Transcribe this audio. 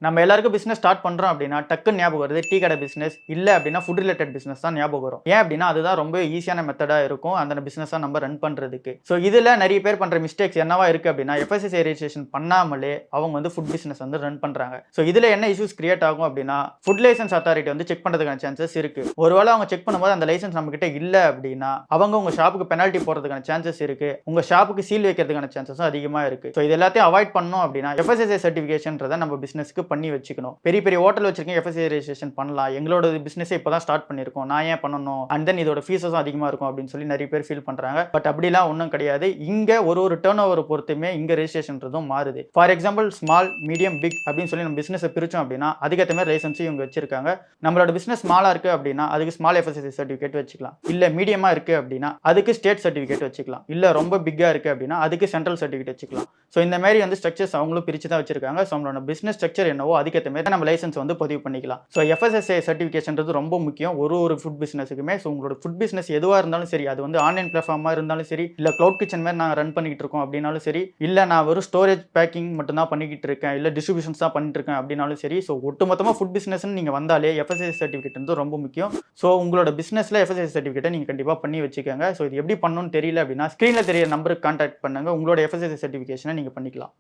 நம்ம எல்லாருக்கும் business start பண்றோம் அப்படின்னா டக்குன்னு ஞாபகம் வருது டீ கடை பிசினஸ் இல்ல அப்படின்னா ஃபுட் ரிலேட்டட் பிசினஸ் தான் ஞாபகம் வரும். ஏன் அப்படின்னா அதுதான் ரொம்ப ஈஸியான மெத்தடா இருக்கும் அந்த பிசினஸா நம்ம ரன் பண்றதுக்கு. ஸோ இதுல நிறைய பேர் பண்ற மிஸ்டேக்ஸ் என்னவா இருக்கு அப்படின்னா எஃப்எஸ்எஸ்ஐ ரெஜிஸ்ட்ரேஷன் பண்ணாமலே அவங்க ஃபுட் பிசினஸ் ரன் பண்றாங்க. ஸோ இதுல என்ன இஷ்யூஸ் கிரியேட் ஆகும் அப்படின்னா ஃபுட் லைசன்ஸ் அத்தாரிட்டி செக் பண்றதுக்கான சான்சஸ் இருக்கு. ஒருவேளை அவங்க செக் பண்ணும்போது அந்த லைசன்ஸ் நம்ம கிட்ட இல்ல அப்படின்னா அவங்க உங்க ஷாப்புக்கு பெனால்ட்டி போறதுக்கான சான்சஸ் இருக்கு. உங்க ஷாப்புக்கு சீல் வைக்கிறதுக்கான சான்சஸும் அதிகமா இருக்கு. ஸோ இது எல்லாத்தையும் அவாய்ட் பண்ணணும் அப்படின்னா எஃப்எஸ்எஸ்ஐ சர்டிஃபிகேஷன்றதை நம்ம பிசினஸ்க்கு பண்ணி வச்சுக்கணும். பெரிய பெரிய ஹோட்டல் வச்சிருக்கீங்க, எஃப்எஸ்ஐ ரெஜிஸ்ட்ரேஷன் பண்ணலாம். எங்களோட பிசினஸ் இப்பதான் ஸ்டார்ட் பண்ணிருக்கோம், நான் ஏன் பண்ணணும், அண்ட் தென் இதோட ஃபீஸஸும் அதிகமா இருக்கும் அப்படின்னு சொல்லி நிறைய பேர் ஃபீல் பண்றாங்க. பட் அப்படிலாம் ஒன்றும் கிடையாது. இங்க ஒரு டர்ன் ஓவர் பொறுத்துமே இங்க ரெஜிஸ்ட்ரேஷன்றதும் மாறுது. For example small, medium, big அப்படின்னு சொல்லி நம்ம பிசினஸ் பிரிச்சோம் அப்படின்னா அதுக்கேற்ற மாதிரி லைசன்ஸ் இவங்க வச்சிருக்காங்க. நம்மளோட பிசினஸ் ஸ்மாலா இருக்கு அப்படின்னா அதுக்கு ஸ்மால் எஃப்எஸ்எஸ்ஐ சர்டிஃபிகேட் வச்சுக்கலாம். இல்ல மீடியமா இருக்கு அப்படின்னா அதுக்கு ஸ்டேட் சர்டிஃபிகேட் வச்சுக்கலாம். இல்ல ரொம்ப பிக்கா இருக்கு அப்படின்னா அதுக்கு சென்ட்ரல் சர்டிஃபிகேட் வச்சுக்கலாம். ஸோ இந்த மாதிரி ஸ்ட்ரக்சர்ஸ் அவங்களும் பிரிச்சு தான் வச்சிருக்காங்க. ஸோ நம்மளோட பிசினஸ் ஸ்ட்ரக்சர் என்னவோ அதுக்கேற்ற மாதிரி நம்ம லைசன்ஸ் பதிவு பண்ணிக்கலாம். ஸோ எஃப்எஸ்எஸ்ஐ சர்டிஃபிகேஷன்றது ரொம்ப முக்கியம் ஒரு ஃபுட் பிசினஸுக்குமே. ஸோ உங்களோட ஃபுட் பிசினஸ் எதுவாக இருந்தாலும் சரி, அது ஆன்லைன் பிளாட்ஃபார்மாக இருந்தாலும் சரி, இல்லை க்ளவுட் கிச்சன் மாதிரி நான் ரன் பண்ணிக்கிட்டு இருக்கோம் அப்படின்னாலும் சரி, இல்லை நான் வெறும் ஸ்டோரேஜ் பேக்கிங் மட்டும் தான் பண்ணிக்கிட்டு இருக்கேன், இல்லை டிஸ்ட்ரிபியூஷன்ஸ் தான் பண்ணிட்டு இருக்கேன் அப்படின்னாலும் சரி, ஸோ ஒட்டுமொத்தமாக ஃபுட் பிசினஸ் நீங்கள் வந்தாலே எஃப்எஸ்எஸ்ஐ சர்டிஃபிகேட் ரொம்ப முக்கியம். ஸோ உங்களோட பிசினஸ்ல எஃப்எஸ்எஸ்ஐ சர்டிஃபிகேட்டை நீங்கள் கண்டிப்பாக பண்ணி வச்சுக்கோங்க. ஸோ இது எப்படி பண்ணணும்னு தெரியல அப்படின்னா ஸ்க்ரீனில் தெரியற நம்பருக்கு கான்டாக்ட் பண்ணுங்க. உங்களோட எஃப்எஸ்எஸ்ஐ சர்டிஃபிகேஷனை நீங்கள் பண்ணிக்கலாம்.